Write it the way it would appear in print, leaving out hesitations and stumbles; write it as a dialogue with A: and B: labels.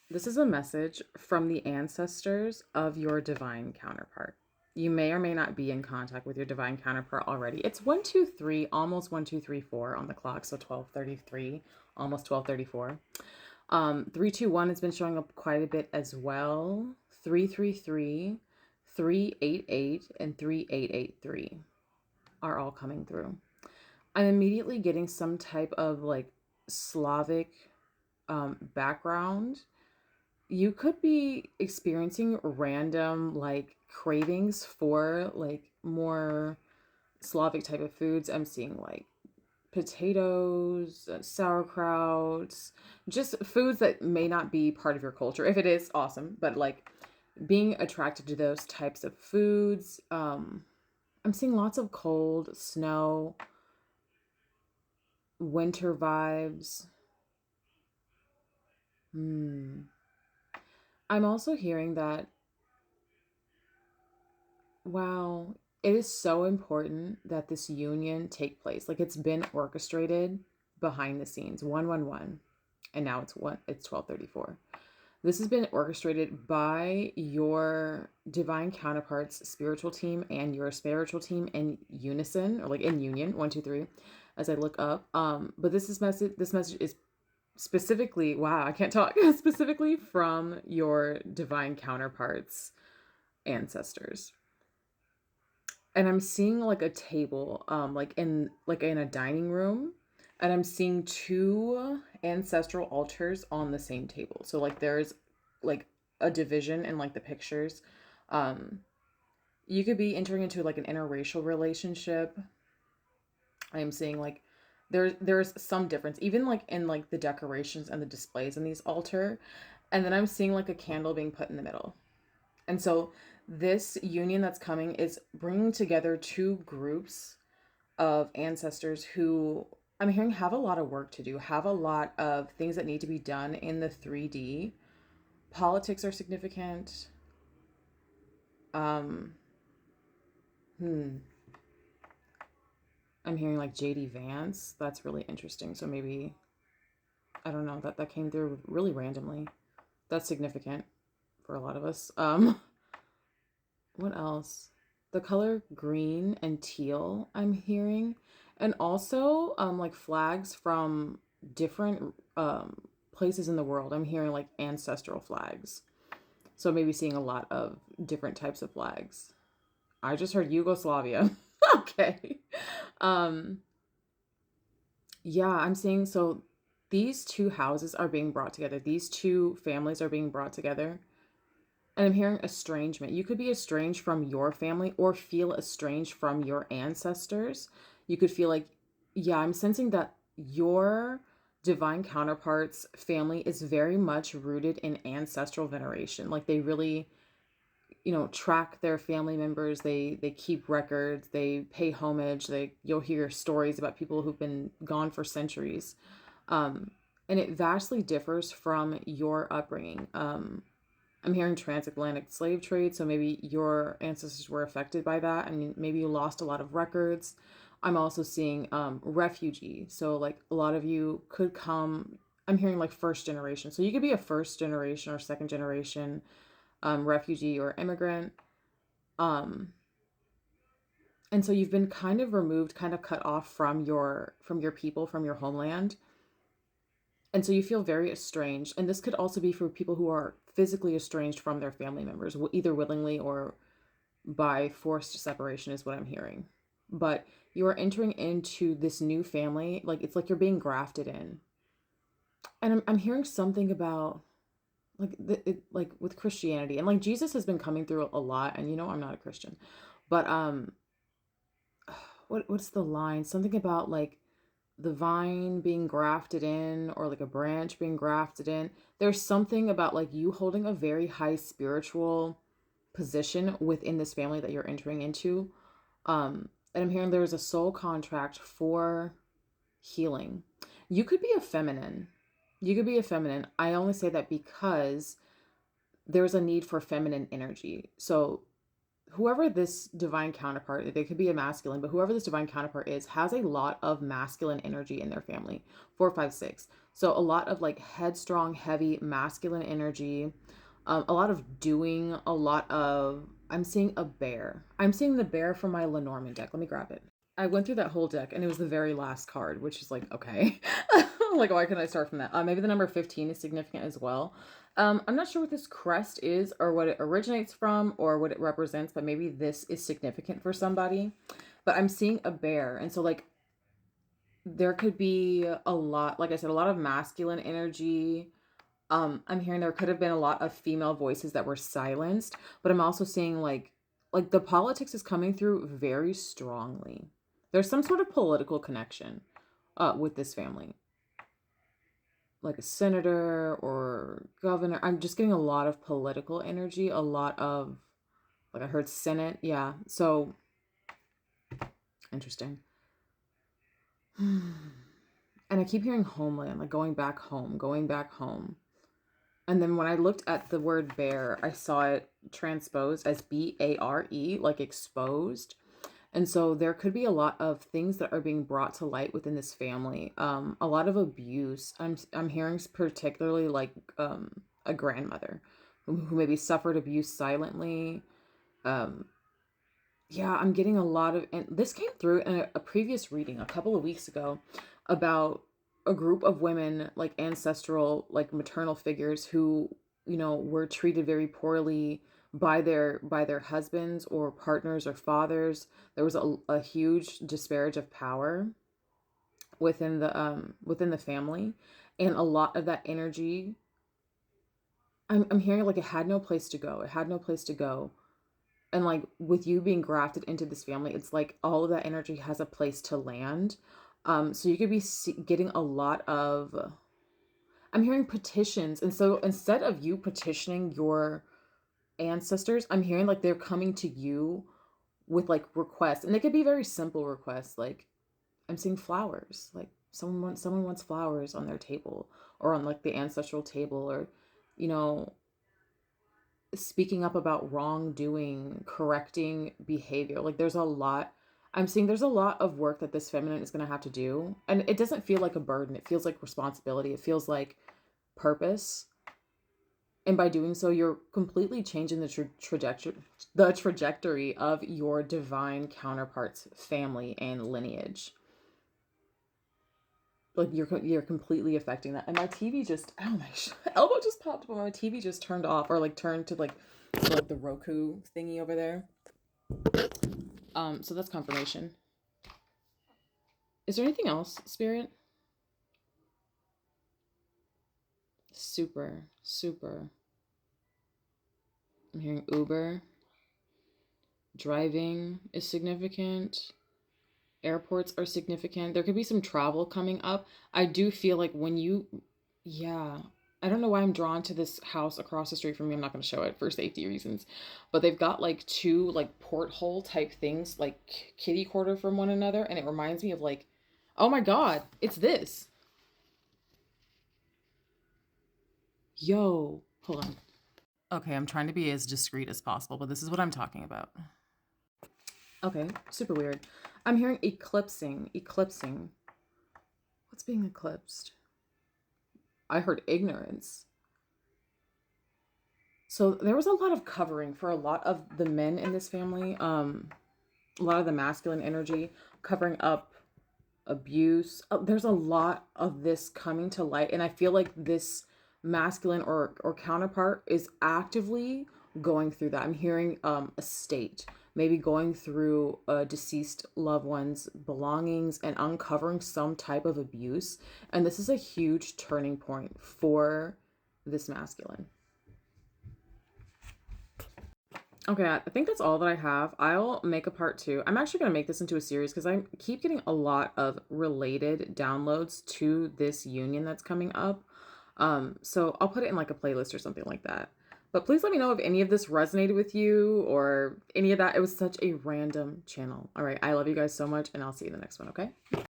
A: This is a message from the ancestors of your divine counterpart. You may or may not be in contact with your divine counterpart already. It's 123, almost 1234 on the clock, so 1233, almost 1234. 321 has been showing up quite a bit as well. 333, 388, and 3883 are all coming through. I'm immediately getting some type of like Slavic background. You could be experiencing random like cravings for like more Slavic type of foods. I'm seeing like potatoes, sauerkrauts, just foods that may not be part of your culture. If it is, awesome. But like being attracted to those types of foods. I'm seeing lots of cold, snow, winter vibes. Hmm. I'm also hearing that, wow, it is so important that this union take place. Like it's been orchestrated behind the scenes. 111. And now it's 1234. This has been orchestrated by your divine counterparts spiritual team and your spiritual team in unison, or like in union, 123, as I look up. But this message is specifically, wow, I can't talk, specifically from your divine counterparts ancestors. And I'm seeing like a table, like in a dining room, and I'm seeing two ancestral altars on the same table. So like there's like a division in like the pictures. Um, you could be entering into like an interracial relationship. I am seeing like there's some difference, even like in like the decorations and the displays in these altar. And then I'm seeing like a candle being put in the middle. And so this union that's coming is bringing together two groups of ancestors who I'm hearing have a lot of work to do, have a lot of things that need to be done in the 3D. Politics are significant. Um, hmm. I'm hearing like JD Vance. That's really interesting. So maybe I don't know that came through really randomly. That's significant for a lot of us. What else? The color green and teal I'm hearing. And also like flags from different places in the world. I'm hearing like ancestral flags. So maybe seeing a lot of different types of flags. I just heard Yugoslavia. Okay. Um yeah, I'm seeing so these two houses are being brought together. These two families are being brought together. And I'm hearing estrangement. You could be estranged from your family or feel estranged from your ancestors. You could feel like, yeah, I'm sensing that your divine counterparts family is very much rooted in ancestral veneration. Like they really, track their family members. They keep records, they pay homage, you'll hear stories about people who've been gone for centuries. Um and it vastly differs from your upbringing. I'm hearing transatlantic slave trade, so maybe your ancestors were affected by that, and maybe you lost a lot of records. I'm also seeing refugee, so like a lot of you could come. I'm hearing like first generation, so you could be a first generation or second generation refugee or immigrant, um, and so you've been kind of removed, kind of cut off from your people, from your homeland, and so you feel very estranged. And this could also be for people who are physically estranged from their family members, either willingly or by forced separation, is what I'm hearing. But you are entering into this new family, like it's like you're being grafted in. And I'm hearing something about like with Christianity, and like Jesus has been coming through a lot. And I'm not a Christian, but what's the line? Something about like the vine being grafted in, or like a branch being grafted in. There's something about like you holding a very high spiritual position within this family that you're entering into. And I'm hearing there's a soul contract for healing. You could be a feminine. You could be a feminine. I only say that because there's a need for feminine energy. So whoever this divine counterpart, they could be a masculine, but whoever this divine counterpart is has a lot of masculine energy in their family. 4, 5, 6. So a lot of like headstrong, heavy masculine energy, a lot of doing, a lot of. I'm seeing a bear. I'm seeing the bear from my Lenormand deck. Let me grab it. I went through that whole deck and it was the very last card, which is like, okay. Like, why couldn't I start from that? Maybe the number 15 is significant as well. I'm not sure what this crest is or what it originates from or what it represents, but maybe this is significant for somebody. But I'm seeing a bear. And so, like, there could be a lot, like I said, a lot of masculine energy. I'm hearing there could have been a lot of female voices that were silenced, but I'm also seeing like the politics is coming through very strongly. There's some sort of political connection with this family, like a senator or governor. I'm just getting a lot of political energy, a lot of, like, I heard Senate. Yeah, so interesting. And I keep hearing homeland, like going back home, going back home. And then when I looked at the word bear, I saw it transposed as BARE, like exposed. And so there could be a lot of things that are being brought to light within this family. A lot of abuse. I'm hearing particularly like a grandmother who maybe suffered abuse silently. Um, yeah, I'm getting a lot of, and this came through in a previous reading a couple of weeks ago about a group of women, like ancestral, like maternal figures who, were treated very poorly by their husbands or partners or fathers. There was a huge disparage of power within the family, and a lot of that energy, I'm hearing like it had no place to go. It had no place to go. And like with you being grafted into this family, it's like all of that energy has a place to land. So you could be getting a lot of, I'm hearing petitions. And so instead of you petitioning your ancestors, I'm hearing like they're coming to you with like requests, and they could be very simple requests. Like, I'm seeing flowers, like someone wants flowers on their table, or on like the ancestral table, or you know speaking up about wrongdoing, correcting behavior. Like, there's a lot. I'm seeing there's a lot of work that this feminine is going to have to do. And it doesn't feel like a burden. It feels like responsibility. It feels like purpose. And by doing so, you're completely changing the trajectory of your divine counterpart's family and lineage. Like, you're completely affecting that. And my TV just, oh my elbow just popped up, and my TV just turned off, or like turned to like the Roku thingy over there. So that's confirmation. Is there anything else, Spirit? Super, super. I'm hearing Uber. Driving is significant. Airports are significant. There could be some travel coming up. I do feel like yeah, I don't know why I'm drawn to this house across the street from me. I'm not going to show it for safety reasons, but they've got like two like porthole type things, like kitty quarter from one another, and it reminds me of like, oh my God, it's this. Yo, hold on. Okay, I'm trying to be as discreet as possible, but this is what I'm talking about. Okay, super weird. I'm hearing eclipsing. What's being eclipsed? I heard ignorance. So there was a lot of covering for a lot of the men in this family. A lot of the masculine energy covering up abuse. There's a lot of this coming to light, and I feel like this masculine or counterpart is actively going through that. I'm hearing a state, maybe going through a deceased loved one's belongings and uncovering some type of abuse. And this is a huge turning point for this masculine. Okay, I think that's all that I have. I'll make a part two. I'm actually going to make this into a series because I keep getting a lot of related downloads to this union that's coming up. So I'll put it in like a playlist or something like that. But please let me know if any of this resonated with you or any of that. It was such a random channel. All right, I love you guys so much, and I'll see you in the next one, okay?